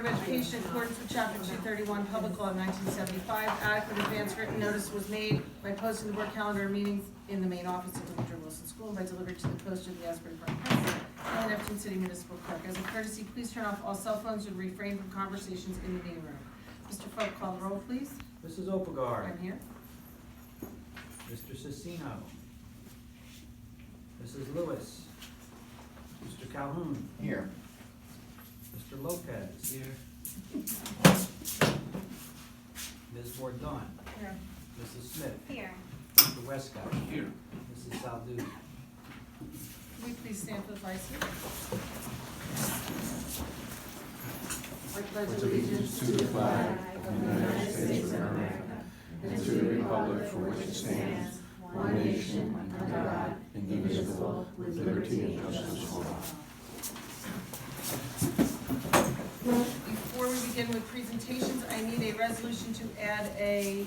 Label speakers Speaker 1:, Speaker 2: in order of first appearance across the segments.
Speaker 1: of Education, in accordance with Chapter 231, Public Law 1975, adequate advance written notice was made by posting the board calendar meetings in the main office at the Woodrow Wilson School and by delivery to the post of the Asbury Park Press and the Neptune City Municipal Clerk. As a courtesy, please turn off all cell phones and refrain from conversations in the meeting room. Mr. Folk, call the roll, please.
Speaker 2: Mrs. Opagard.
Speaker 1: I'm here.
Speaker 2: Mr. Cicino. Mrs. Lewis. Mr. Calhoun.
Speaker 3: Here.
Speaker 2: Mr. Lopez.
Speaker 3: Here.
Speaker 2: Ms. Bordon.
Speaker 1: Here.
Speaker 2: Mrs. Smith.
Speaker 4: Here.
Speaker 2: Mr. Westcott.
Speaker 3: Here.
Speaker 2: Mrs. Saldu.
Speaker 1: Will you please stand for the flag salute? I pledge
Speaker 5: allegiance to the flag of the United States of America and to the republic for which it stands, one nation, under God, indivisible, with liberty and justice for all.
Speaker 1: Before we begin with presentations, I need a resolution to add a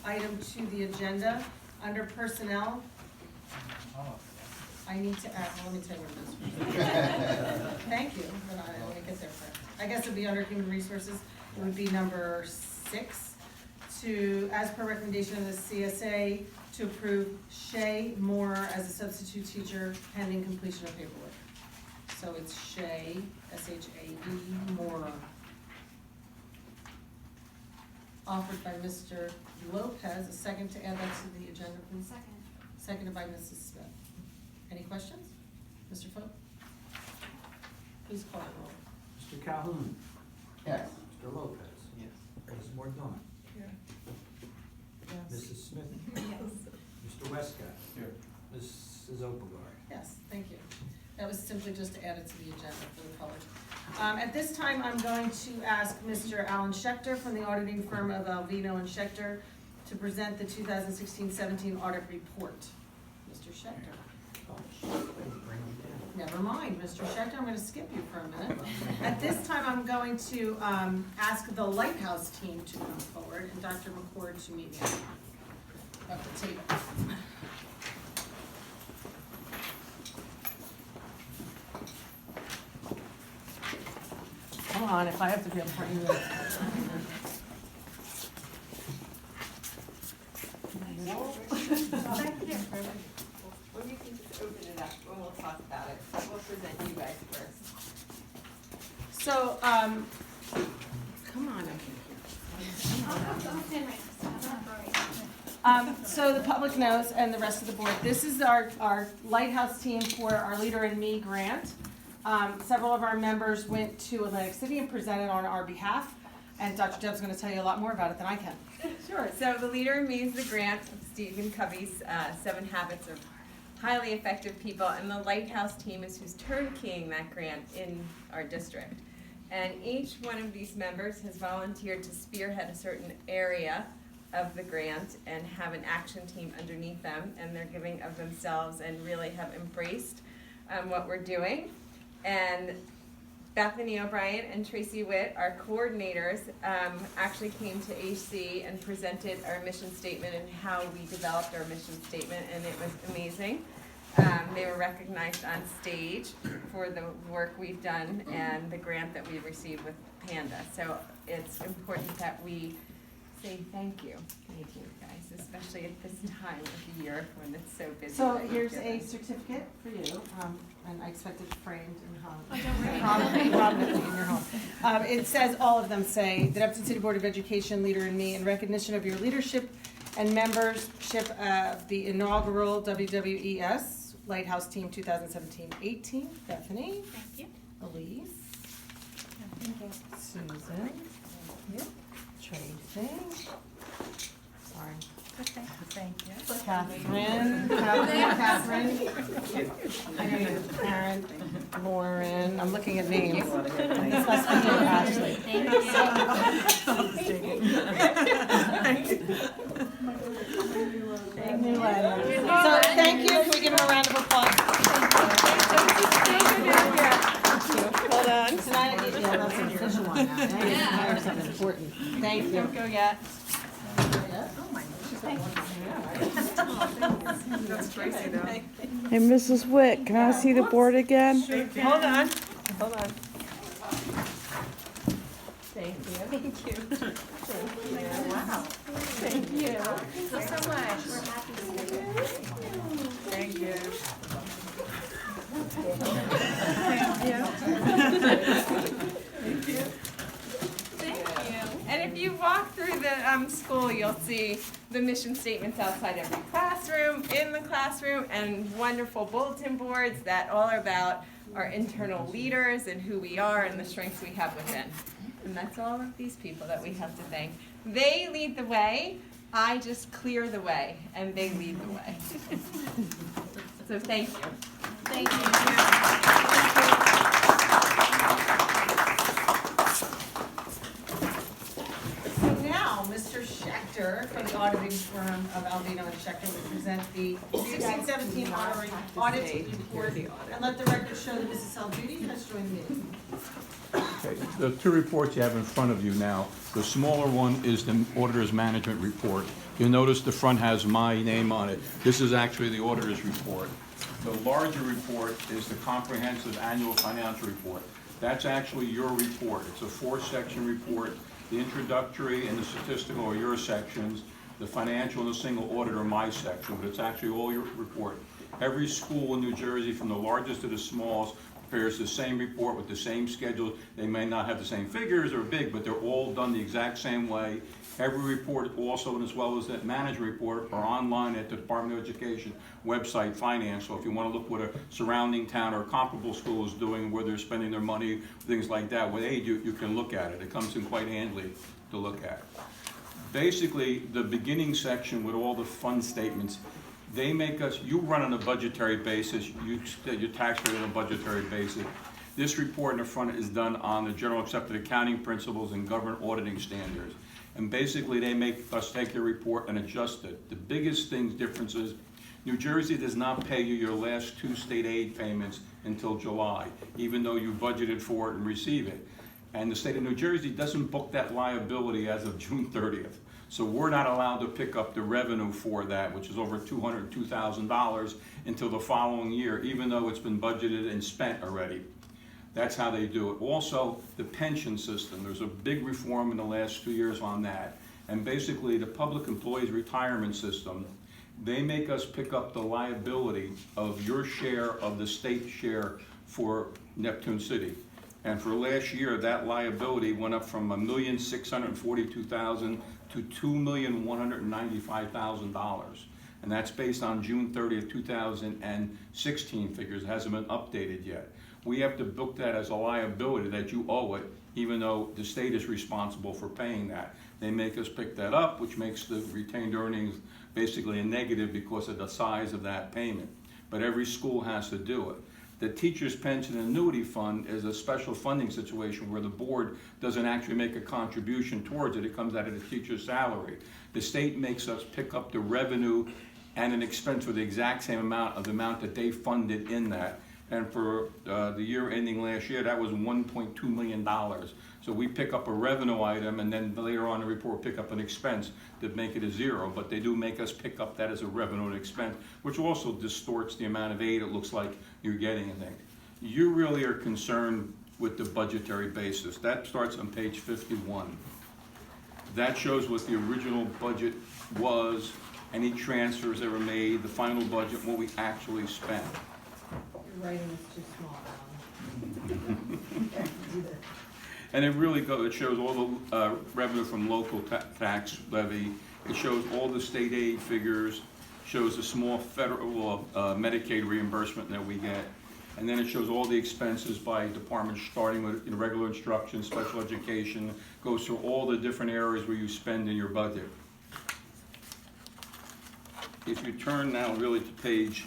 Speaker 1: item to the agenda under personnel. I need to add, well, let me tell you what it is. Thank you, but I want to get there first. I guess it'd be under human resources. It would be number 6, to, as per recommendation of the CSA, to approve Shay Moore as a substitute teacher pending completion of paperwork. So it's Shay, S-H-A-E, Moore. Offered by Mr. Lopez. A second to add that to the agenda, please.
Speaker 4: Second.
Speaker 1: Seconded by Mrs. Smith. Any questions? Mr. Folk? Please call the roll.
Speaker 2: Mr. Calhoun.
Speaker 3: Yes.
Speaker 2: Mr. Lopez.
Speaker 3: Yes.
Speaker 2: Ms. Bordon.
Speaker 1: Here.
Speaker 2: Mrs. Smith.
Speaker 4: Yes.
Speaker 2: Mr. Westcott.
Speaker 3: Here.
Speaker 2: Mrs. Opagard.
Speaker 1: Yes, thank you. That was simply just to add it to the agenda for the public. At this time, I'm going to ask Mr. Alan Schechter from the auditing firm of Alvino and Schechter to present the 2016-17 audit report. Mr. Schechter.
Speaker 2: Oh, bring them down.
Speaker 1: Never mind, Mr. Schechter, I'm gonna skip you for a minute. At this time, I'm going to ask the Lighthouse team to come forward and Dr. McCord to meet me at the table. Come on, if I have to be up front, you will.
Speaker 6: Or you can just open it up and we'll talk about it. We'll present you guys first.
Speaker 1: So, come on up here. So the public knows, and the rest of the board, this is our Lighthouse team for our Leader in Me grant. Several of our members went to Atlantic City and presented on our behalf, and Dr. Deb's going to tell you a lot more about it than I can.
Speaker 6: Sure. So the Leader in Me is the grant of Stephen Covey's 7 Habits of Highly Effective People, and the Lighthouse team is who's turnkeying that grant in our district. And each one of these members has volunteered to spearhead a certain area of the grant and have an action team underneath them, and they're giving of themselves and really have embraced what we're doing. And Bethany O'Brien and Tracy Witt, our coordinators, actually came to HC and presented our mission statement and how we developed our mission statement, and it was amazing. They were recognized on stage for the work we've done and the grant that we received with Panda. So it's important that we say thank you guys, especially at this time of the year when it's so busy.
Speaker 1: So here's a certificate for you, and I expect it framed and hung. Prominently in your home. It says, all of them say, the Neptune City Board of Education Leader in Me, in recognition of your leadership and membership of the inaugural WWES Lighthouse Team 2017-18. Bethany.
Speaker 4: Thank you.
Speaker 1: Elise.
Speaker 4: Thank you.
Speaker 1: Susan. Thank you. Tracy. Sorry.
Speaker 4: Thank you.
Speaker 1: Catherine. Karen, Lauren. I'm looking at names. This must be you, Ashley.
Speaker 4: Thank you.
Speaker 1: So thank you. Can we give him a round of applause?
Speaker 6: Hold on.
Speaker 1: Tonight, yeah, that's an official one now. There's something important. Thank you.
Speaker 6: Don't go yet.
Speaker 1: Oh my
Speaker 6: That's crazy though.
Speaker 7: Hey, Mrs. Witt, can I see the board again?
Speaker 6: Hold on. Thank you.
Speaker 4: Thank you.
Speaker 6: Thank you.
Speaker 4: Wow. Thank you. Thank you so much. We're happy to see you.
Speaker 6: Thank you. Thank you. And if you walk through the school, you'll see the mission statements outside every classroom, in the classroom, and wonderful bulletin boards that all are about our internal leaders and who we are and the strengths we have within. And that's all of these people that we have to thank. They lead the way. I just clear the way, and they lead the way. So thank you. Thank you.
Speaker 1: So now, Mr. Schechter from the auditing firm of Albino and Schechter will present the 16-17 audit report, and let the record show that Mrs. Salduti has joined the meeting.
Speaker 5: Okay, the two reports you have in front of you now, the smaller one is the Auditor's Management Report. You'll notice the front has my name on it. This is actually the Auditor's Report. The larger report is the Comprehensive Annual Financial Report. That's actually your report. It's a 4-section report. The introductory and the statistical are your sections. The financial and the single audit are my section, but it's actually all your report. Every school in New Jersey, from the largest to the smallest, prepares the same report with the same schedule. They may not have the same figures or big, but they're all done the exact same way. Every report also, as well as that management report, are online at the Department of Education website, Finance. So if you want to look what a surrounding town or a comparable school is doing, where they're spending their money, things like that, with aid, you can look at it. It comes in quite handily to look at. Basically, the beginning section with all the fund statements, they make us, you run on a budgetary basis, your tax rate on a budgetary basis. This report in the front is done on the general accepted accounting principles and government auditing standards. And basically, they make us take your report and adjust it. The biggest difference is New Jersey does not pay you your last 2 state aid payments until July, even though you budgeted for it and receive it. And the state of New Jersey doesn't book that liability as of June 30th. So we're not allowed to pick up the revenue for that, which is over $202,000, until the following year, even though it's been budgeted and spent already. That's how they do it. Also, the pension system, there's a big reform in the last 2 years on that. And basically, the public employees retirement system, they make us pick up the liability of your share of the state share for Neptune City. And for last year, that liability went up from $1,642,000 to $2,195,000. And that's based on June 30th, 2016 figures. It hasn't been updated yet. We have to book that as a liability that you owe it, even though the state is responsible for paying that. They make us pick that up, which makes the retained earnings basically a negative because of the size of that payment. But every school has to do it. The Teacher's Pension Annuity Fund is a special funding situation where the board doesn't actually make a contribution towards it. It comes out of the teacher's salary. The state makes us pick up the revenue and an expense for the exact same amount of the amount that they funded in that. And for the year ending last year, that was $1.2 million. So we pick up a revenue item, and then later on in the report pick up an expense to make it a zero. But they do make us pick up that as a revenue and expense, which also distorts the amount of aid it looks like you're getting. I think you really are concerned with the budgetary basis. That starts on page 51. That shows what the original budget was, any transfers that were made, the final budget, what we actually spent.
Speaker 1: Your writing is too small,
Speaker 5: And it really it shows all the revenue from local tax levy. It shows all the state aid figures, shows the small federal Medicaid reimbursement that we get. And then it shows all the expenses by department, starting with regular instruction, special education, goes through all the different areas where you spend in your budget. If you turn now really to page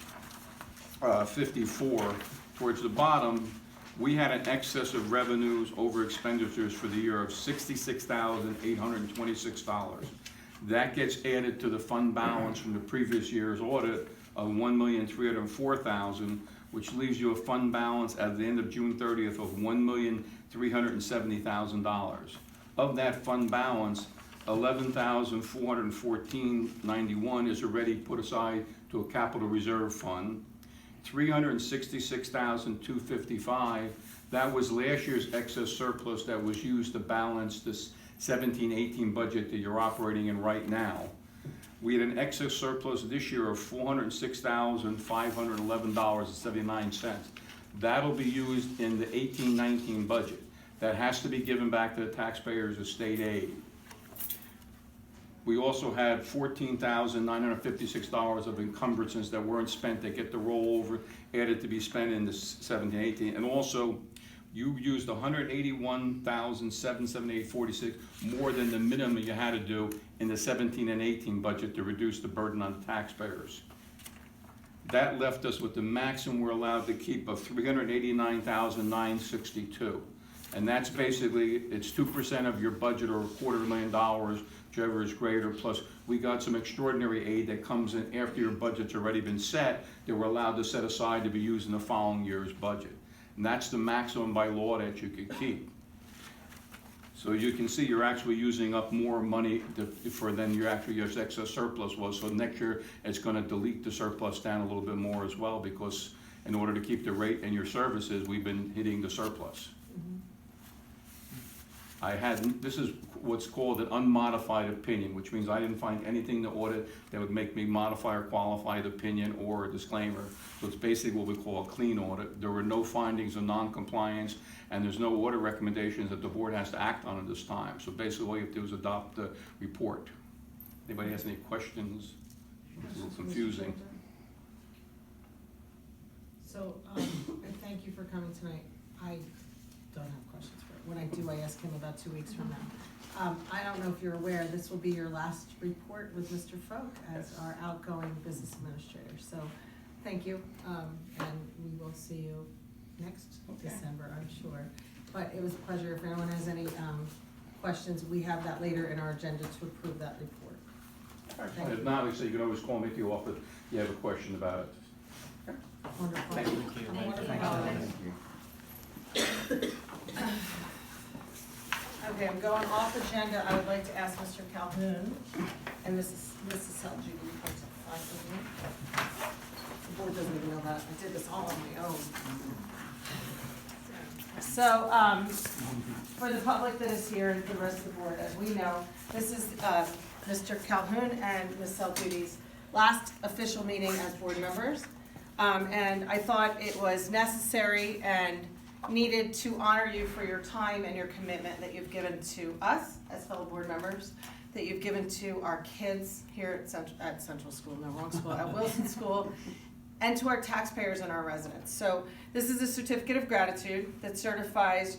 Speaker 5: 54, towards the bottom, we had an excess of revenues over expenditures for the year of $66,826. That gets added to the fund balance from the previous year's audit of $1,304,000, which leaves you a fund balance at the end of June 30th of $1,370,000. Of that fund balance, $11,414.91 is already put aside to a capital reserve fund. $366,255 That was last year's excess surplus that was used to balance this 17-18 budget that you're operating in right now. We had an excess surplus this year of $406,511.79. That'll be used in the 18-19 budget. That has to be given back to the taxpayers as state aid. We also had $14,956 of encumbrances that weren't spent that get the rollover added to be spent in the 17-18. And also, you used $181,778.46 more than the minimum you had to do in the 17 and 18 budget to reduce the burden on the taxpayers. That left us with the maximum we're allowed to keep of $389,962. And that's basically, it's 2% of your budget or $250,000, whichever is greater, plus we got some extraordinary aid that comes in after your budget's already been set that we're allowed to set aside to be used in the following year's budget. And that's the maximum by law that you could keep. So you can see you're actually using up more money than your excess surplus was. So next year, it's gonna delete the surplus down a little bit more as well, because in order to keep the rate and your services, we've been hitting the surplus. This is what's called an unmodified opinion, which means I didn't find anything in the audit that would make me modify or qualify the opinion or a disclaimer. So it's basically what we call a clean audit. There were no findings of non-compliance, and there's no audit recommendations that the board has to act on at this time. So basically all you have to do is adopt the report. Anybody has any questions? It's a little confusing.
Speaker 1: So, thank you for coming tonight. I don't have questions for it. When I do, I ask him about 2 weeks from now. I don't know if you're aware, this will be your last report with Mr. Folk as our outgoing business administrator. So, thank you, and we will see you next December, I'm sure. But it was a pleasure. If anyone has any questions, we have that later in our agenda to approve that report. Thank
Speaker 5: If
Speaker 1: you.
Speaker 5: not, like I say, you can always call me if you offer, you have a question about it.
Speaker 1: Wonderful.
Speaker 2: Thank you.
Speaker 1: Have a wonderful
Speaker 2: Thank you.
Speaker 1: holiday. Okay, I'm going off agenda. I would like to ask Mr. Calhoun and Mrs. Selgi to report to 5 with me. The board doesn't even know that. I did this all on my own. So, for the public that is here and for the rest of the board, as we know, this is Mr. Calhoun and Ms. Selgi's last official meeting as board members. And I thought it was necessary and needed to honor you for your time and your commitment that you've given to us as fellow board members, that you've given to our kids here at Central School, no, wrong school, at Wilson School, and to our taxpayers and our residents. So this is a certificate of gratitude that certifies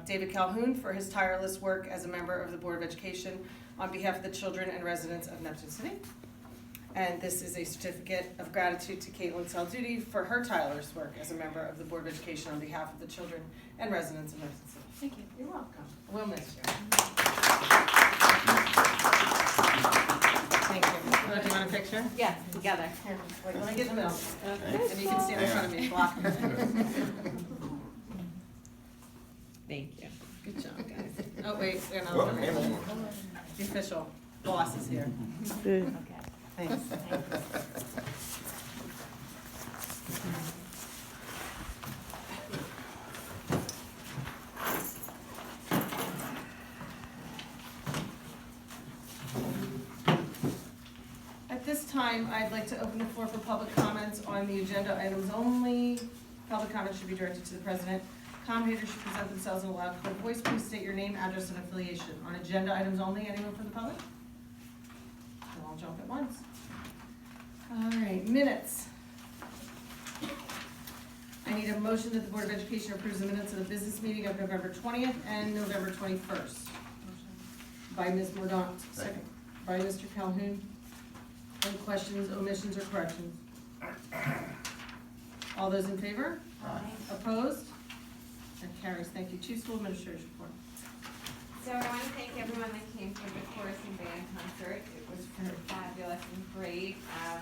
Speaker 1: David Calhoun for his tireless work as a member of the Board of Education on behalf of the children and residents of Neptune City. And this is a certificate of gratitude to Caitlin Salduti for her tireless work as a member of the Board of Education on behalf of the children and residents of Neptune City. Thank you. You're welcome. We'll miss you. Thank you. Do you want a picture?
Speaker 4: Yeah, together.
Speaker 1: Here, wait, let me get in the middle. And you can stand in front of me and block me.
Speaker 4: Thank you.
Speaker 1: Good job, guys. Oh, wait, and the official boss is here.
Speaker 7: Good.
Speaker 4: Okay.
Speaker 1: Thanks. At this time, I'd like to open the floor for public comments on the agenda items only. Public comments should be directed to the president. Commentators should present themselves in a loud, clear voice. Please state your name, address, and affiliation. On agenda items only, anyone from the public? We'll all jump at once. All right, minutes. I need a motion that the Board of Education approves the minutes of the business meeting of November 20th and November 21st. By Ms. Mordaunt. Second. By Mr. Calhoun. Any questions, omissions, or corrections? All those in favor?
Speaker 4: Aye.
Speaker 1: Opposed? That carries. Thank you. Chief School Administrator's report.
Speaker 6: So I want to thank everyone that came for the chorus and band concert. It was fabulous and great.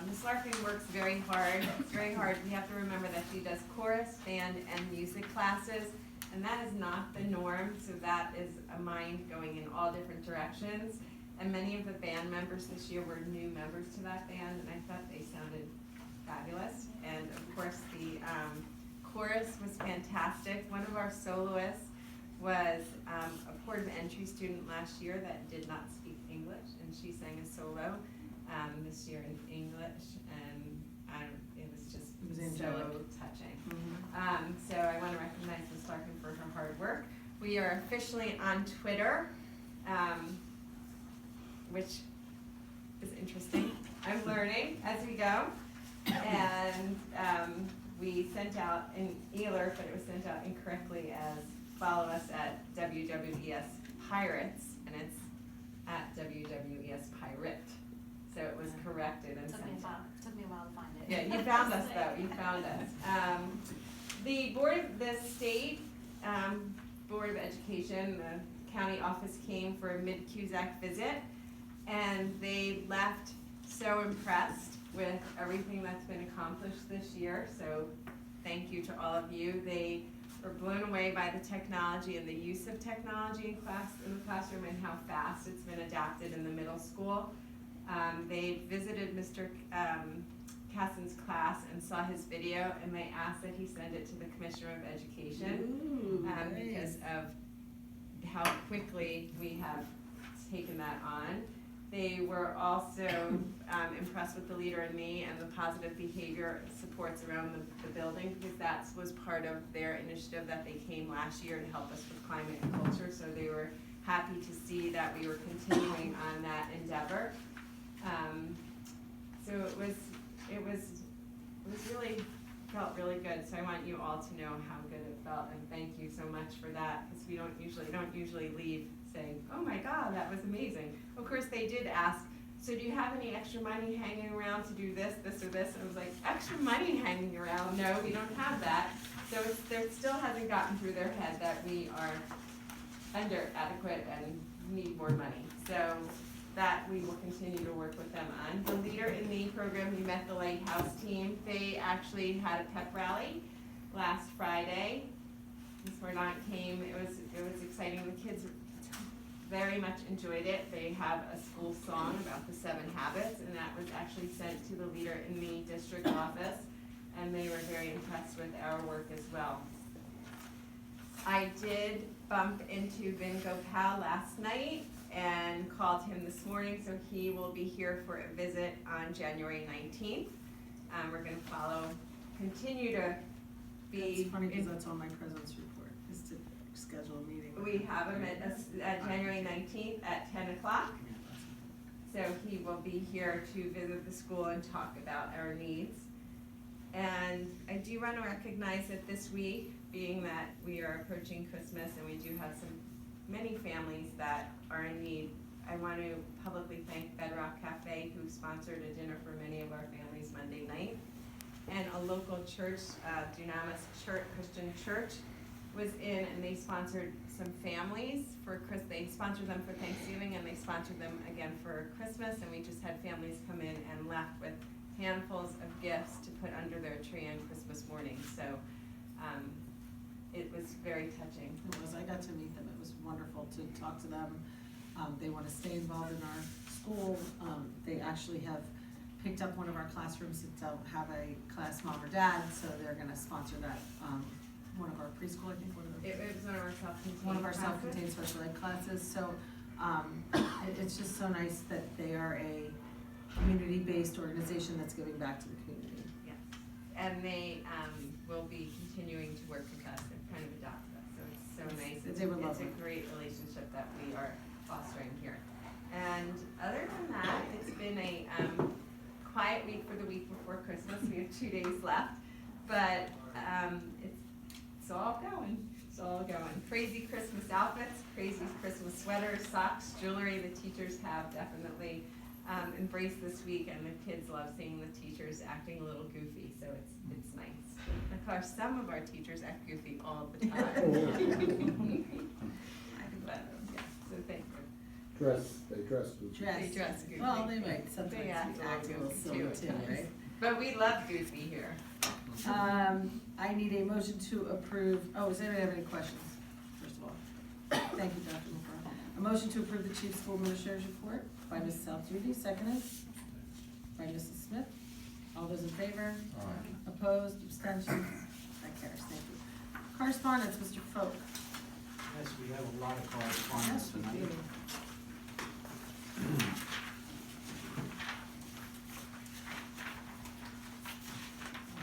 Speaker 6: Ms. Larkin works very hard. It's very hard. We have to remember that she does chorus, band, and music classes, and that is not the norm. So that is a mind going in all different directions. And many of the band members this year were new members to that band, and I thought they sounded fabulous. And of course, the chorus was fantastic. One of our soloists was a port of entry student last year that did not speak English, and she sang a solo this year in English, and it was just
Speaker 1: It was
Speaker 6: so
Speaker 1: angelic.
Speaker 6: touching.
Speaker 1: Mm-hmm.
Speaker 6: So I want to recognize Ms. Larkin for her hard work. We are officially on Twitter, which is interesting. I'm learning as we go. And we sent out an e-alert, but it was sent out incorrectly as follow us at WWES Pirates, and it's at WWES Pirate. So it was corrected and sent out.
Speaker 4: Took me a while to find it.
Speaker 6: Yeah, you found us though, you found us. The state Board of Education, the county office came for a mid-Cusack visit, and they left so impressed with everything that's been accomplished this year, so thank you to all of you. They were blown away by the technology and the use of technology in the classroom and how fast it's been adapted in the middle school. They visited Mr. Caston's class and saw his video, and they asked that he send it to the Commissioner of Education because of how quickly we have taken that on. They were also impressed with the leader and me and the positive behavior supports around the building, because that was part of their initiative that they came last year to help us with climate and culture. So they were happy to see that we were continuing on that endeavor. So it was really, felt really good. So I want you all to know how good it felt, and thank you so much for that, because we don't usually leave saying, oh my God, that was amazing. Of course, they did ask, so do you have any extra money hanging around to do this, this, or this? And I was like, extra money hanging around? No, we don't have that. So it still hasn't gotten through their head that we are under adequate and need more money. So that we will continue to work with them on. The Leader in Me program, we met the Lighthouse team. They actually had a pep rally last Friday. Ms. Mordaunt came. It was exciting. The kids very much enjoyed it. They have a school song about the 7 habits, and that was actually sent to the Leader in Me district office, and they were very impressed with our work as well. I did bump into Vin Gopal last night and called him this morning, so he will be here for a visit on January 19th. We're going to continue to be.
Speaker 1: It's funny because that's on my president's report, is to schedule a meeting.
Speaker 6: We have him at January 19th at 10 o'clock. So he will be here to visit the school and talk about our needs. And I do want to recognize that this week, being that we are approaching Christmas and we do have many families that are in need, I want to publicly thank Bedrock Cafe, who sponsored a dinner for many of our families Monday night. And a local church, Dunamis Christian Church, was in, and they sponsored some families they sponsored them for Thanksgiving, and they sponsored them again for Christmas, and we just had families come in and left with handfuls of gifts to put under their tree on Christmas morning. So it was very touching.
Speaker 1: It was. I got to meet them. It was wonderful to talk to them. They want to stay involved in our school. They actually have picked up one of our classrooms to have a class mom or dad, so they're going to sponsor that. One of our preschool, I think,
Speaker 6: It was one of our self-contained
Speaker 1: one of our
Speaker 6: classes.
Speaker 1: self-contained special ed classes. So it's just so nice that they are a community-based organization that's giving back to the community.
Speaker 6: Yes, and they will be continuing to work with us and kind of adopt us, so it's so nice.
Speaker 1: They were
Speaker 6: It's
Speaker 1: lovely.
Speaker 6: a great relationship that we are fostering here. And other than that, it's been a quiet week for the week before Christmas. We have 2 days left, but it's all going. It's all going. Crazy Christmas outfits, crazy Christmas sweaters, socks, jewelry. The teachers have definitely embraced this week, and the kids love seeing the teachers acting a little goofy, so it's nice. Of course, some of our teachers act goofy all the time. But, yeah, so thank you.
Speaker 3: They dress good.
Speaker 6: They dress goofy.
Speaker 1: Well, they might sometimes
Speaker 6: They act
Speaker 1: act a little
Speaker 6: goofy
Speaker 1: silly
Speaker 6: too,
Speaker 1: too,
Speaker 6: at times.
Speaker 1: right?
Speaker 6: But we love goofy here.
Speaker 1: I need a motion to approve, does anybody have any questions, first of all? Thank you, Dr. McCarr. A motion to approve the Chief School Administrator's report by Mrs. Saltucci, seconded by Mrs. Smith. All those in favor? Opposed, abstentions? Excellent. cares, thank you. Correspondence, Mr. Folk.
Speaker 2: Yes, we have a lot of correspondence
Speaker 1: Yes, we
Speaker 2: tonight.
Speaker 1: do.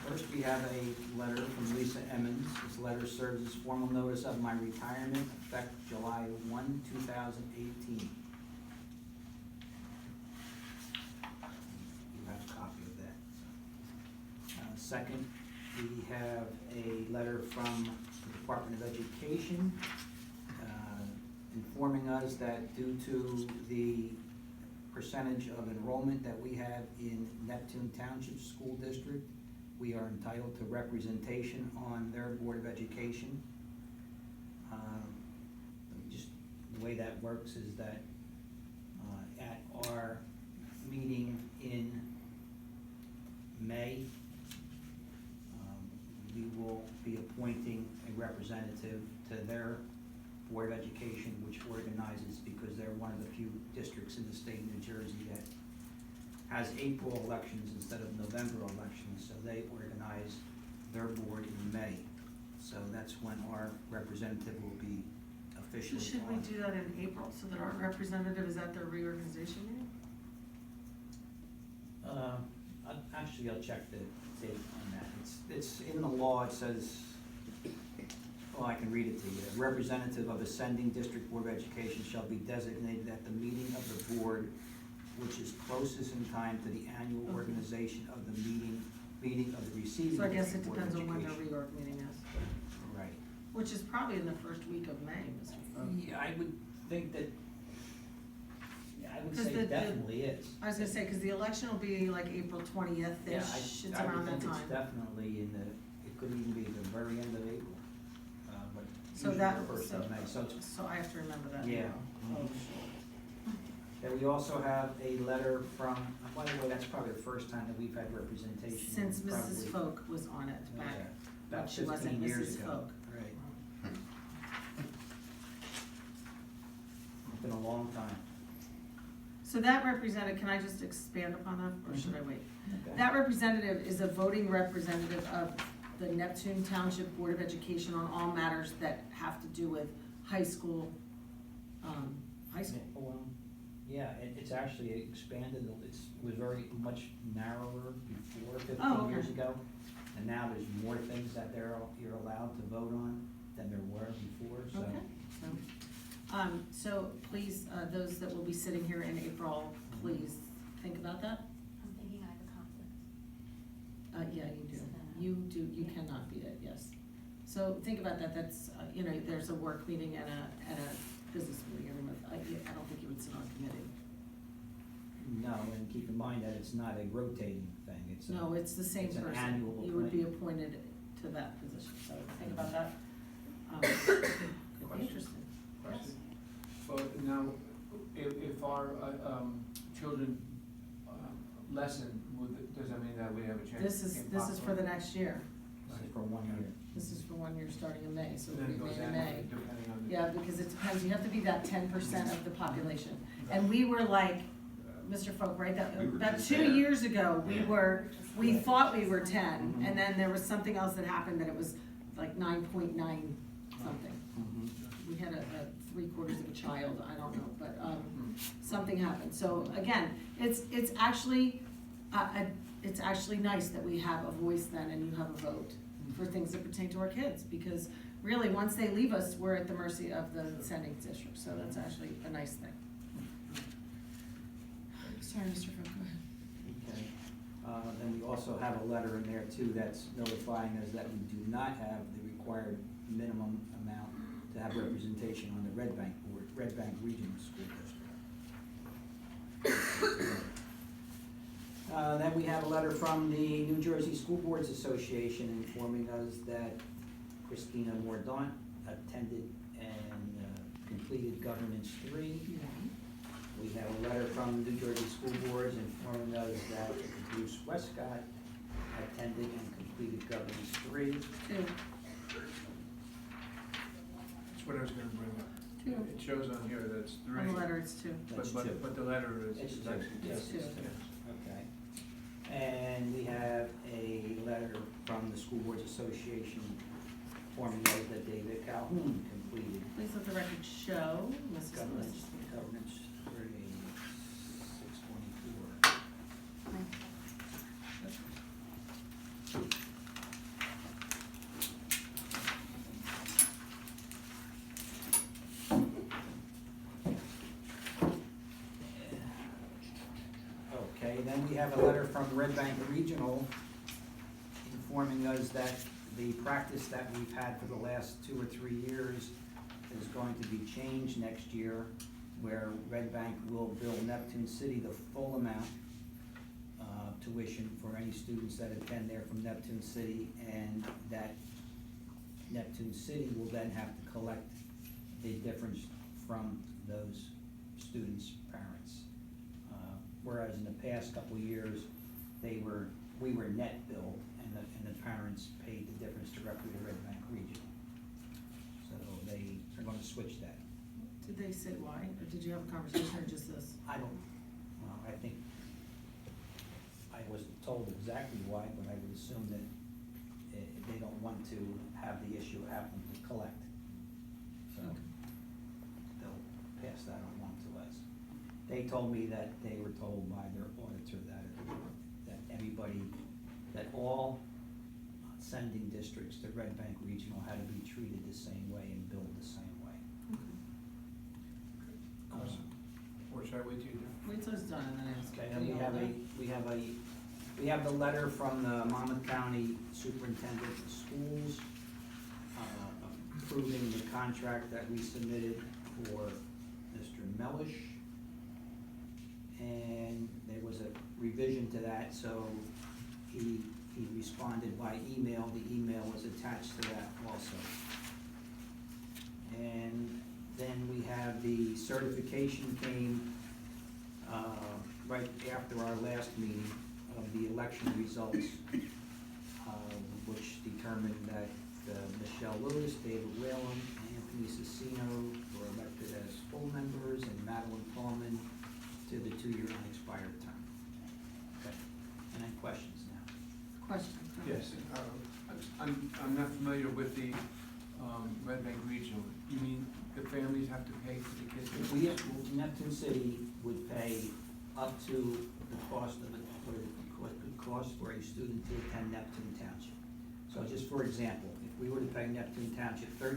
Speaker 2: First, we have a letter from Lisa Emmons. This letter serves as formal notice of my retirement, effect July 1, 2018. You have a copy of that. Second, we have a letter from the Department of Education informing us that due to the percentage of enrollment that we have in Neptune Township School District, we are entitled to representation on their Board of Education. Just the way that works is that at our meeting in May, we will be appointing a representative to their Board of Education, which organizes, because they're one of the few districts in the state of New Jersey that has April elections instead of November elections, so they organize their board in May. So that's when our representative will be
Speaker 1: So
Speaker 2: officially
Speaker 1: should we
Speaker 2: on.
Speaker 1: do that in April, so that our representative is at their reorganization meeting?
Speaker 2: Actually, I'll check the date on that. It's in the law, it says, well, I can read it to you. A representative of ascending district board of education shall be designated at the meeting of the board which is closest in time to the annual
Speaker 1: Okay.
Speaker 2: organization of the meeting of the receiving
Speaker 1: So I guess it
Speaker 2: district board of
Speaker 1: depends on when their
Speaker 2: education.
Speaker 1: reorg meeting is,
Speaker 2: Right.
Speaker 1: which is probably in the first week of May, Mr. Folk.
Speaker 2: Yeah, I would think that, yeah, I would
Speaker 1: 'Cause
Speaker 2: say
Speaker 1: the-
Speaker 2: it definitely is.
Speaker 1: I was gonna say, cause the election will be like April 20th-ish,
Speaker 2: Yeah,
Speaker 1: it's
Speaker 2: I
Speaker 1: around
Speaker 2: would
Speaker 1: that
Speaker 2: think it's
Speaker 1: time.
Speaker 2: definitely in the, it could even be the very end of April, but
Speaker 1: So
Speaker 2: usually
Speaker 1: that,
Speaker 2: the first of May, so it's.
Speaker 1: so I have to remember that.
Speaker 2: Yeah.
Speaker 1: Oh,
Speaker 2: Then we also have a letter from, by the way, that's probably the first time that we've had representation.
Speaker 1: Since
Speaker 2: in
Speaker 1: Mrs.
Speaker 2: probably-
Speaker 1: Folk was on it
Speaker 2: Yeah,
Speaker 1: back,
Speaker 2: about
Speaker 1: she wasn't
Speaker 2: 15 years
Speaker 1: Mrs.
Speaker 2: ago.
Speaker 1: Folk.
Speaker 2: Right. It's been a long time.
Speaker 1: So that representative, can I just expand upon that, or should I wait?
Speaker 2: Okay.
Speaker 1: That representative is a voting representative of the Neptune Township Board of Education on all matters that have to do with high school, high school.
Speaker 2: Well, yeah, it's actually expanded, it was very much narrower before, 15 years
Speaker 1: okay.
Speaker 2: ago. And now there's more things that you're allowed to vote on than there were before, so.
Speaker 1: Okay, so please, those that will be sitting here in April, please think about that.
Speaker 8: I'm thinking I have a conflict.
Speaker 1: Yeah, you you cannot be it, yes. So think about that, that's, there's a work meeting and a business meeting every month. I don't think you would sit on a committee.
Speaker 2: No, and keep in mind that it's not a rotating thing, it's a.
Speaker 1: No, it's the same
Speaker 2: It's an
Speaker 1: person.
Speaker 2: annual
Speaker 1: You would be
Speaker 2: appointment.
Speaker 1: appointed to that position, so think about that. Could be interesting.
Speaker 9: Question. Well, now, if our, children, lessen, does that mean that we have a chance?
Speaker 1: This is for the next year.
Speaker 2: This is for 1 year.
Speaker 1: This is for 1 year starting in May, so
Speaker 9: And
Speaker 1: it'll
Speaker 9: then it
Speaker 1: be
Speaker 9: goes
Speaker 1: May to
Speaker 9: annually,
Speaker 1: May.
Speaker 9: depending on the.
Speaker 1: Yeah, because it depends, you have to be that 10% of the population. And we were like, Mr. Folk, right, about 2 years ago, we thought we were 10, and then there was something else that happened that it was like 9.9 something. We had a 3/4 of a child, I don't know, but, something happened. So again, it's actually nice that we have a voice then and you have a vote for things that pertain to our kids, because really, once they leave us, we're at the mercy of the sending district, so that's actually a nice thing. Sorry, Mr. Folk, go ahead.
Speaker 2: Okay. Then we also have a letter in there too that's notifying us that we do not have the required minimum amount to have representation on the Red Bank Board, Red Bank Regional School District. Then we have a letter from the New Jersey School Boards Association informing us that Christina Mordaunt attended and completed Governance 3. We have a letter from New Jersey School Boards informing us that Bruce Westcott attended and completed Governance 3.
Speaker 1: 2.
Speaker 9: That's what I was gonna bring up.
Speaker 1: Two.
Speaker 9: It shows on here that it's three.
Speaker 1: On the letter, it's 2.
Speaker 2: That's two.
Speaker 9: But the letter
Speaker 2: It's
Speaker 9: is
Speaker 2: two.
Speaker 9: actually.
Speaker 2: Yes,
Speaker 1: It's two.
Speaker 2: Okay. And we have a letter from the School Boards Association informing us that David Calhoun completed
Speaker 1: Please let the record show, Mrs.
Speaker 2: government,
Speaker 1: Lewis.
Speaker 2: governance 624. Okay, then we have a letter from Red Bank Regional informing us that the practice that we've had for the last 2 or 3 years is going to be changed next year, where Red Bank will bill Neptune City the full amount tuition for any students that attend there from Neptune City, and that Neptune City will then have to collect the difference from those students' parents. Whereas in the past couple of years, we were net billed, and the parents paid the difference directly to Red Bank Regional. So they are gonna switch that.
Speaker 1: Did they say why, or did you have a conversation, or just this?
Speaker 2: I don't, well, I think, I wasn't told exactly why, but I would assume that they don't want to have the issue of having to collect. So they'll pass that on to us. They told me that they were told by their auditor that everybody, that all sending districts to Red Bank Regional had to be treated the same way and billed the same way.
Speaker 9: Or should I wait till you're done?
Speaker 1: Wait till it's done and then ask.
Speaker 2: Okay, then we have the letter from the Monmouth County Superintendent of Schools, approving the contract that we submitted for Mr. Mellish. And there was a revision to that, so he responded by email. The email was attached to that also. And then we have the certification came right after our last meeting of the election results, which determined that Michelle Lewis, David Whalen, and Anthony Cicino were elected as full members, and Madeline Pullman to the 2-year unexpired term. Okay, and then questions now.
Speaker 1: Question.
Speaker 9: Yes, I'm not familiar with the Red Bank Regional. You mean the families have to pay for the kids?
Speaker 2: Neptune City would pay up to the cost of it, what it would cost for a student to attend Neptune Township. So just for example, if we were to pay Neptune Township $13,000,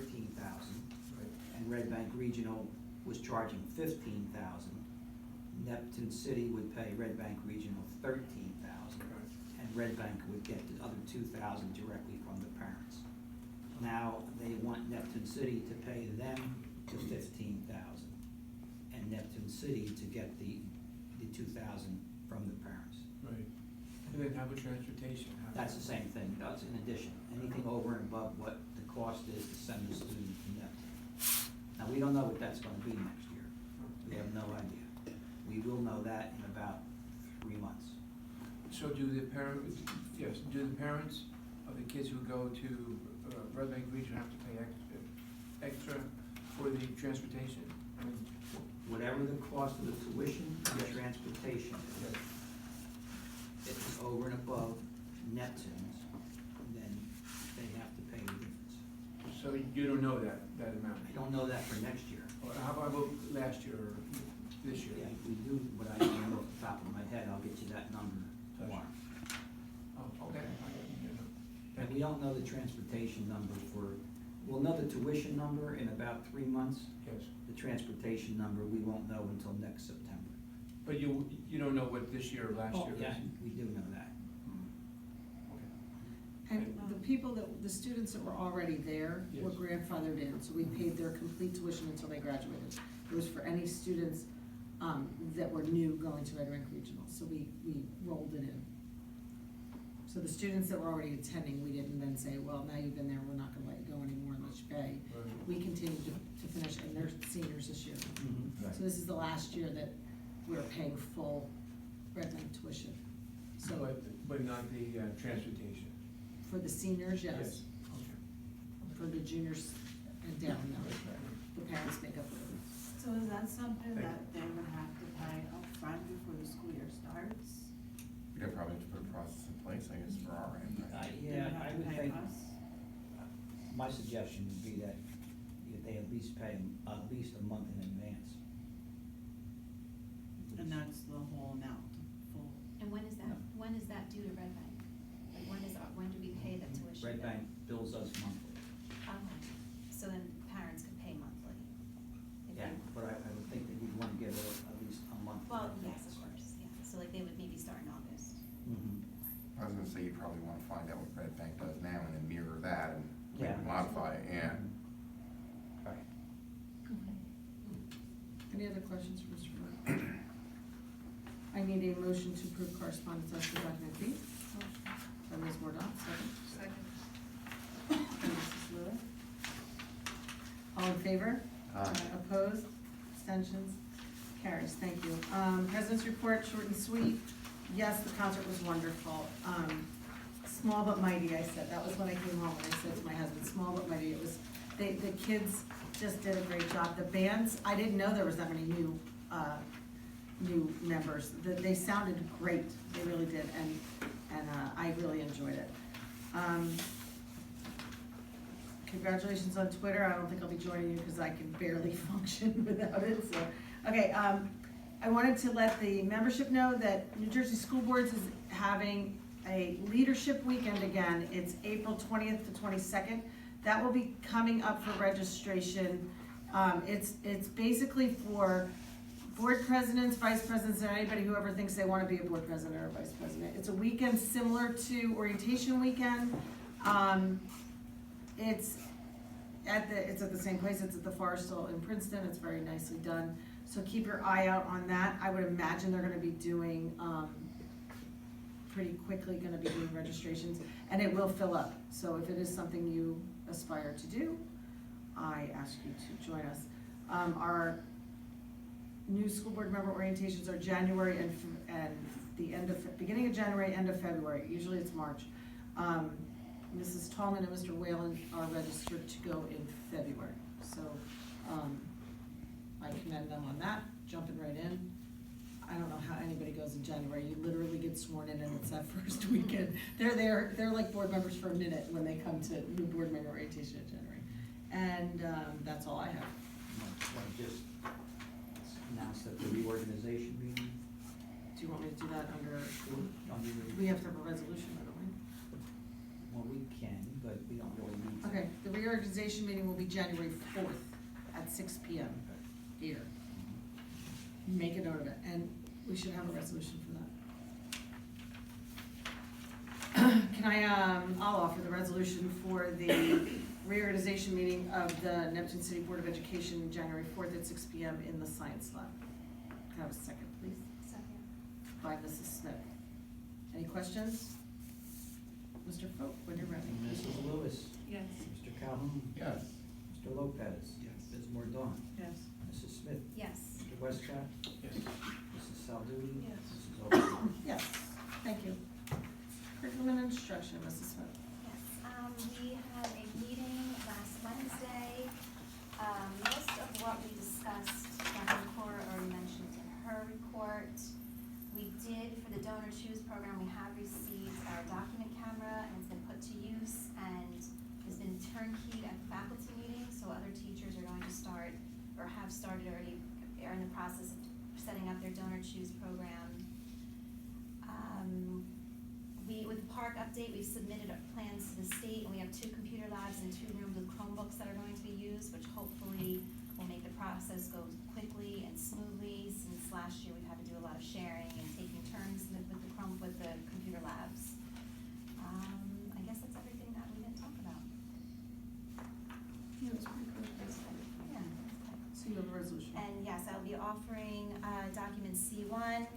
Speaker 2: and Red Bank Regional was charging $15,000, Neptune City would pay Red Bank Regional $13,000, and Red Bank would get the other $2,000 directly from the parents. Now, they want Neptune City to pay them the $15,000, and Neptune City to get the $2,000 from the parents.
Speaker 9: Right. And then how about transportation?
Speaker 2: That's the same thing, that's in addition, anything over and above what the cost is to send the student to Neptune. Now, we don't know what that's gonna be next year, we have no idea. We will know that in about 3 months.
Speaker 9: So do the parents of the kids who go to Red Bank Region have to pay extra for the transportation? I mean,
Speaker 2: Whatever the cost of the tuition and the transportation is, if it's over and above Neptune's, then they have to pay the difference.
Speaker 9: so you don't know that amount?
Speaker 2: I don't know that for next year.
Speaker 9: Or how about last year or this year?
Speaker 2: Yeah, we do, but I don't know off the top of my head, I'll get you that number tomorrow.
Speaker 9: Oh, okay.
Speaker 2: And we don't know the transportation number we'll know the tuition number in about 3 months.
Speaker 9: Yes,
Speaker 2: The transportation number, we won't know until next September.
Speaker 9: but you don't know what this year or last year is?
Speaker 2: Yeah, we do know that.
Speaker 1: And the people the students that were already there were
Speaker 9: Yes.
Speaker 1: grandfathered in, so we paid their complete tuition until they graduated. It was for any students, that were new going to Red Bank Regional, so we rolled it in. So the students that were already attending, we didn't then say, well, now you've been there, we're not gonna let you go anymore unless you pay.
Speaker 9: Right.
Speaker 1: We continued to finish, and they're seniors this year.
Speaker 2: Right.
Speaker 1: So this is the last year that we're paying full Red Bank tuition. So
Speaker 9: But not the transportation?
Speaker 1: for the seniors, yes.
Speaker 9: Okay.
Speaker 1: For the juniors and down, no, the parents make up the difference.
Speaker 8: So is that something that they would have to pay upfront before the school year starts?
Speaker 10: We could probably just put a process in place, I guess, for our end, right?
Speaker 8: They
Speaker 2: Yeah,
Speaker 8: have
Speaker 2: I
Speaker 8: to
Speaker 2: would
Speaker 8: pay
Speaker 2: think,
Speaker 8: us?
Speaker 2: My suggestion would be that they at least pay at least a month in advance.
Speaker 8: And that's the whole amount, full.
Speaker 4: And when is that,
Speaker 2: No.
Speaker 4: when is that due to Red Bank? Like, when do we pay the tuition?
Speaker 2: Red
Speaker 4: bill?
Speaker 2: Bank bills us monthly.
Speaker 4: Okay, so then parents could pay monthly? if
Speaker 2: Yeah,
Speaker 4: they-
Speaker 2: but I would think that you'd want to give it at least a month. in
Speaker 4: Well,
Speaker 2: advance.
Speaker 4: yes, of course, yeah, so like they would maybe start in August.
Speaker 2: Mhm.
Speaker 10: I was gonna say, you probably wanna find out what Red Bank does now and then mirror that and maybe
Speaker 2: Yeah.
Speaker 10: modify it, yeah.
Speaker 2: Okay.
Speaker 1: Any other questions for Mr. Roy? I need a motion to approve correspondence as per document B. By Ms. Mordaunt, second. By Mrs. Lewis. All in favor?
Speaker 10: Aye.
Speaker 1: Opposed? Abstentions? Carries, thank you. President's report, short and sweet. Yes, the concert was wonderful. Small but mighty, I said. That was when I came home and I said to my husband, small but mighty. It was, the kids just did a great job. The bands, I didn't know there was that many new members. They sounded great. They really did, and I really enjoyed it. Congratulations on Twitter. I don't think I'll be joining you because I can barely function without it, so. Okay, I wanted to let the membership know that New Jersey School Boards is having a leadership weekend again. It's April 20th to 22nd. That will be coming up for registration. It's basically for board presidents, vice presidents, and anybody who ever thinks they want to be a board president or a vice president. It's a weekend similar to orientation weekend. It's at the same place. It's at the Forrestal in Princeton. It's very nicely done. So keep your eye out on that. I would imagine they're gonna be doing, pretty quickly gonna be doing registrations, and it will fill up. So if it is something you aspire to do, I ask you to join us. Our new school board member orientations are January and the beginning of January, end of February. Usually it's March. Mrs. Tallman and Mr. Whalen are registered to go in February. So, I commend them on that, jumping right in. I don't know how anybody goes in January. You literally get sworn in and it's that first weekend. They're like board members for a minute when they come to new board member orientation in January. And, that's all I have.
Speaker 2: I just announced that the reorganization meeting,
Speaker 1: Do you want me to do that under,
Speaker 2: under,
Speaker 1: we have to have a resolution, don't we?
Speaker 2: well, we can, but we don't really need to.
Speaker 1: Okay, the reorganization meeting will be January 4th at 6 p.m. here. Make a note of it, and we should have a resolution for that. Can I'll offer the resolution for the reorganization meeting of the Neptune City Board of Education, January 4th at 6 p.m. in the science lab. Can I have a second, please?
Speaker 4: Second.
Speaker 1: By Mrs. Smith. Any questions? Mr. Folk, when you're ready.
Speaker 2: Mrs. Lewis.
Speaker 8: Yes.
Speaker 2: Mr. Calhoun.
Speaker 10: Yes.
Speaker 2: Mr. Lopez.
Speaker 3: Yes.
Speaker 2: Ms. Mordaunt.
Speaker 8: Yes.
Speaker 2: Mrs. Smith.
Speaker 4: Yes.
Speaker 2: Mr. Westcott.
Speaker 9: Yes.
Speaker 2: Mrs. Saldudi.
Speaker 8: Yes.
Speaker 2: Mrs. Overbaugh.
Speaker 1: Yes, thank you. Curriculum and instruction, Mrs. Smith.
Speaker 4: Yes, we had a meeting last Wednesday. Most of what we discussed, Dr. Cora already mentioned in her report. We did, for the donor choose program, we have received our document camera, and it's been put to use, and has been turnkeyed at the faculty meeting, so other teachers are going to start, or have started already, are in the process of setting up their donor choose program. With the park update, we've submitted our plans to the state, and we have 2 computer labs and 2 rooms with Chromebooks that are going to be used, which hopefully will make the process go quickly and smoothly, since last year we've had to do a lot of sharing and taking turns with the computer labs. I guess that's everything that we didn't talk about.
Speaker 1: Yeah, that's pretty good.
Speaker 4: Yeah.
Speaker 1: So you have a resolution.
Speaker 4: And yes, I'll be offering document C1.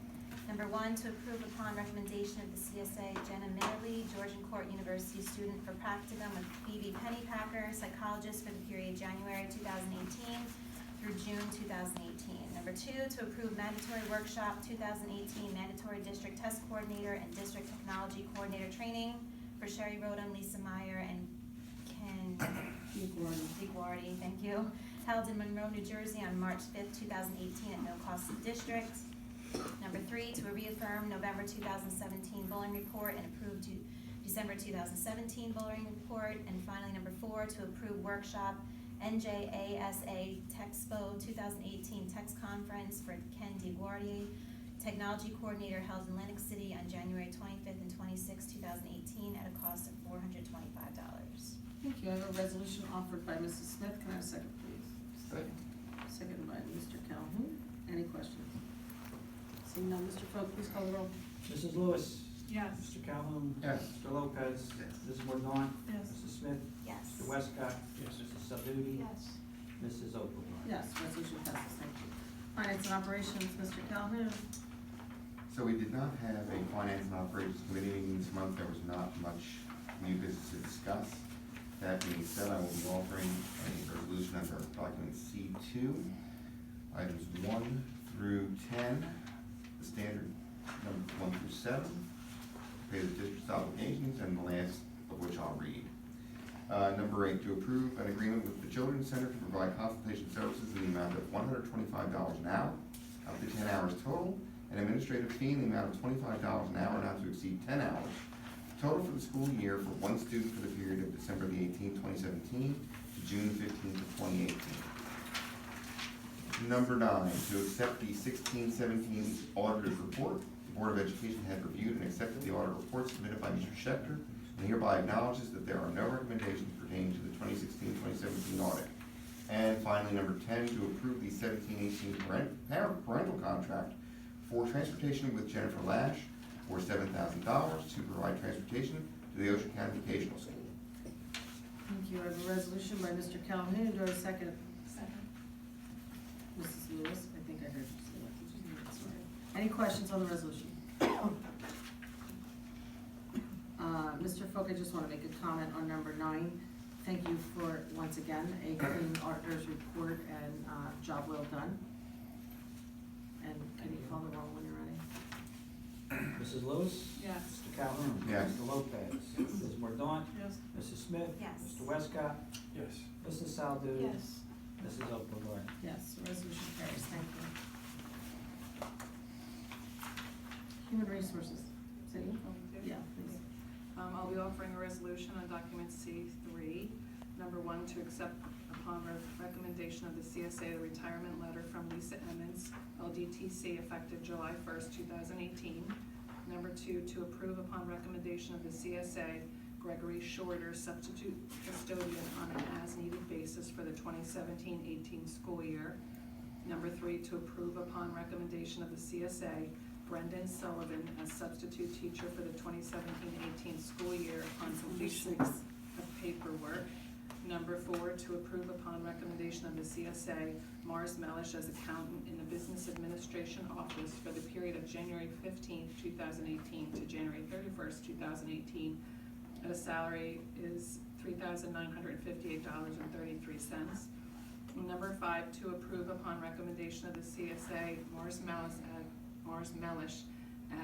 Speaker 4: Number 1, to approve upon recommendation of the CSA, Jenna Minnerly, Georgian Court University student for practicum with Phoebe Pennypacker, psychologist for the period January 2018 through June 2018. Number 2, to approve mandatory workshop 2018 mandatory district test coordinator and district technology coordinator training for Sherry Rodham, Lisa Meyer, and Ken Guardi, thank you, held in Monroe, New Jersey on March 5th, 2018 at no cost to the district. Number 3, to reaffirm November 2017 bowling report and approve December 2017 Bullring Report, and finally, number 4, to approve workshop NJASA Texpo 2018 Tex Conference for Ken DeGuardier, Technology Coordinator, held in Atlantic City on January 25th and 26th, 2018, at a cost of $425.
Speaker 1: Thank you. I have a resolution offered by Mrs. Smith. Can I have a second, please?
Speaker 10: Second.
Speaker 1: Second by Mr. Calhoun. Any questions? Seeing none, Mr. Fogg, please call the roll.
Speaker 2: Mrs. Lewis.
Speaker 8: Yes.
Speaker 2: Mr. Calhoun.
Speaker 10: Yes.
Speaker 2: Mr. Lopez.
Speaker 10: Yes.
Speaker 2: Mrs. Mordaunt.
Speaker 8: Yes.
Speaker 2: Mrs. Smith.
Speaker 4: Yes.
Speaker 2: Mr. Westcott.
Speaker 9: Yes.
Speaker 2: Mrs. Sadudi.
Speaker 8: Yes.
Speaker 2: Mrs. Overbaugh.
Speaker 1: Yes, resolution passes. Thank you. Finance and Operations, Mr. Calhoun.
Speaker 10: So we did not have a finance and operations committee meeting this month. There was not much new business to discuss. That being said, I will be offering a resolution under document C2, items 1 through 10, the standard number 1 through 7, pay the district's obligations, and the last of which I'll read. Number 8, to approve an agreement with the Children's Center to provide consultation services in the amount of $125 an hour, up to 10 hours total, an administrative fee in the amount of $25 an hour not to exceed 10 hours, total for the school year for one student for the period of December the 18th, 2017 to June 15th of 2018. Number 9, to accept the 16-17 Auditors Report. The Board of Education had reviewed and accepted the audit report submitted by Mr. Schechter and hereby acknowledges that there are no recommendations pertaining to the 2016-2017 audit. And finally, number 10, to approve the 17-18 parental contract for transportation with Jennifer Lash for $7,000 to provide transportation to the Ocean County Vocational School.
Speaker 1: Thank you. I have a resolution by Mr. Calhoun. Do I have a second?
Speaker 8: Second.
Speaker 1: Mrs. Lewis, I think I heard you say that. Did you say that? Sorry. Any questions on the resolution? Mr. Folk, I just want to make a comment on number 9. Thank you for, once again, a clean auditor's report and job well done. And can you call the roll when you're ready?
Speaker 2: Mrs. Lewis.
Speaker 8: Yes.
Speaker 2: Mr. Calhoun.
Speaker 10: Yes.
Speaker 2: Mr. Lopez. Mrs. Mordaunt.
Speaker 8: Yes.
Speaker 2: Mrs. Smith.
Speaker 4: Yes.
Speaker 2: Mr. Westcott.
Speaker 9: Yes.
Speaker 2: Mrs. Sadudi.
Speaker 8: Yes.
Speaker 2: Mrs. Overbaugh.
Speaker 1: Yes, the resolution carries. Thank you. Human Resources. Is that you? Yeah, please.
Speaker 11: I'll be offering a resolution on document C3. Number 1, to accept upon recommendation of the CSA the retirement letter from Lisa Emmons, LDTC, effective July 1st, 2018. Number 2, to approve upon recommendation of the CSA Gregory Shorter, substitute custodian on an as-needed basis for the 2017-18 school year. Number 3, to approve upon recommendation of the CSA Brendan Sullivan as substitute teacher for the 2017-18 school year upon completion of paperwork. Number 4, to approve upon recommendation of the CSA Mars Mellish as accountant in the Business Administration Office for the period of January 15th, 2018 to January 31st, 2018, at a salary is $3,958.33. Number 5, to approve upon recommendation of the CSA Mars Mellish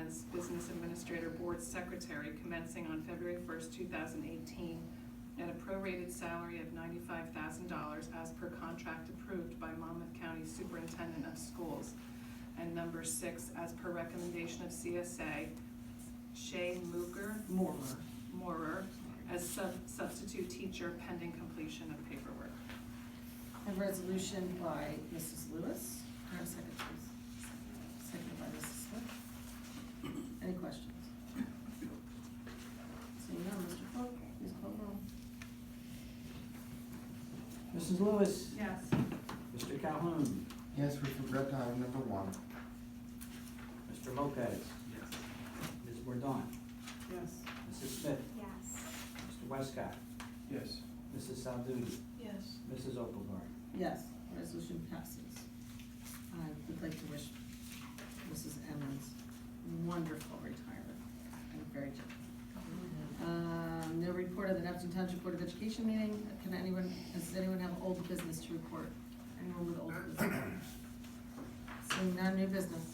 Speaker 11: as Business Administrator Board Secretary commencing on February 1st, 2018 at a prorated salary of $95,000 as per contract approved by Monmouth County Superintendent of Schools. And number 6, as per recommendation of CSA, Shay Moorer as substitute teacher pending completion of paperwork.
Speaker 1: A resolution by Mrs. Lewis. Can I have a second, please? Second by Mrs. Smith. Any questions? Seeing none, Mr. Folk, please call the roll.
Speaker 2: Mrs. Lewis.
Speaker 8: Yes.
Speaker 2: Mr. Calhoun.
Speaker 10: Yes, with regret to item number 1.
Speaker 2: Mr. Lopez.
Speaker 9: Yes.
Speaker 2: Ms. Mordaunt.
Speaker 8: Yes.
Speaker 2: Mrs. Smith.
Speaker 4: Yes.
Speaker 2: Mr. Westcott.
Speaker 9: Yes.
Speaker 2: Mrs. Sadudi.
Speaker 8: Yes.
Speaker 2: Mrs. Overbaugh.
Speaker 1: Yes, resolution passes. I would like to wish Mrs. Emmons wonderful retirement. And very good. No report of the Neptune Township Board of Education meeting. Does anyone have old business to report? Anyone with old business? Seeing none, new business.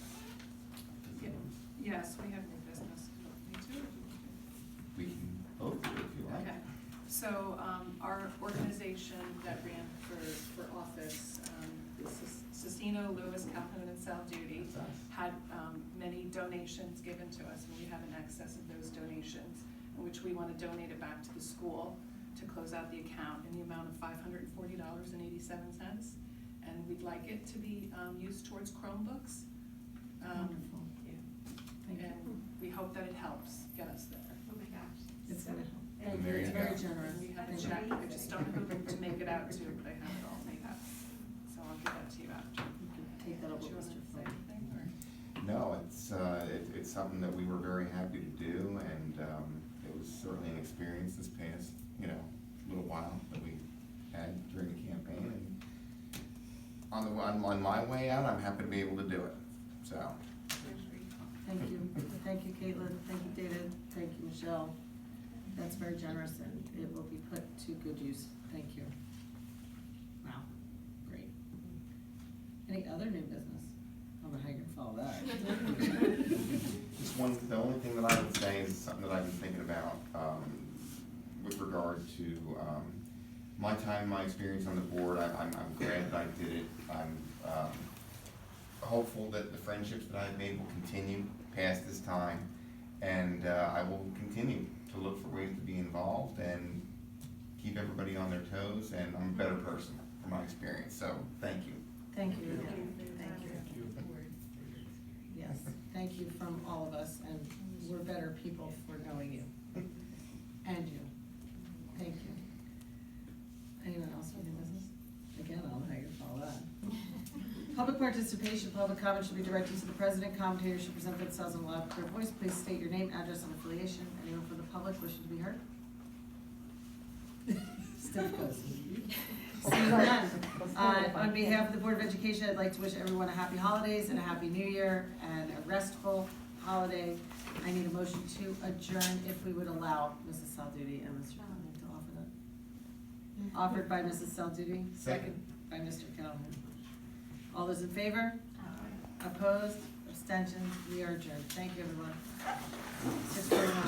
Speaker 11: Yes, we have new business. Me too?
Speaker 10: We can vote if you like.
Speaker 11: Okay, so, our organization that ran for office, Cicino, Lewis, Calhoun, and South Duty,
Speaker 10: That's us.
Speaker 11: had, many donations given to us, and we have an excess of those donations. in which we want to donate it back to the school to close out the account in the amount of $540.87. And we'd like it to be used towards Chromebooks.
Speaker 1: Wonderful. Thank you.
Speaker 11: And we hope that it helps get us there.
Speaker 6: Oh my gosh.
Speaker 1: It's
Speaker 6: So-
Speaker 1: gonna help.
Speaker 10: And there
Speaker 1: It's
Speaker 10: you
Speaker 1: very
Speaker 10: go.
Speaker 1: generous.
Speaker 11: And we have a
Speaker 1: Thank you.
Speaker 11: check, I just don't know who to make it out to, but I have it all made up. So I'll give that to you after.
Speaker 1: You can take that up
Speaker 11: Do
Speaker 1: with
Speaker 11: you
Speaker 1: Mr.
Speaker 11: want to say
Speaker 1: Flynn.
Speaker 11: anything, or?
Speaker 10: No, it's something that we were very happy to do, and, it was certainly an experience this past, little while that we had during the campaign, and on my way out, I'm happy to be able to do it, so.
Speaker 1: Thank you. Thank you, Caitlin. Thank you, David. Thank you, Michelle. That's very generous and it will be put to good use. Thank you. Wow, great. Any other new business? I don't know how you're gonna follow that.
Speaker 10: Just the only thing that I would say is something that I've been thinking about, with regard to, my time, my experience on the board. I'm glad that I did it. I'm, hopeful that the friendships that I've made will continue past this time. And, I will continue to look for ways to be involved and keep everybody on their toes, and I'm a better person from my experience, so thank you.
Speaker 1: Thank you again. Thank you. Yes, thank you from all of us, and we're better people for knowing you. And you. Thank you. Anyone else with new business? Again, I don't know how you're gonna follow that. Public participation, public comment should be directed to the president. Commentators should present themselves in a loud, clear voice. Please state your name, address, and affiliation. Anyone from the public wishing to be heard? Stiff goes. Seeing none. On behalf of the Board of Education, I'd like to wish everyone a happy holidays and a happy new year and a restful holiday. I need a motion to adjourn if we would allow Mrs. Salduty and Mr. Callahan to offer that. Offered by Mrs. Salduty, second by Mr. Callahan. All those in favor? Opposed? Abstentions? We are adjourned. Thank you, everyone. 6:41.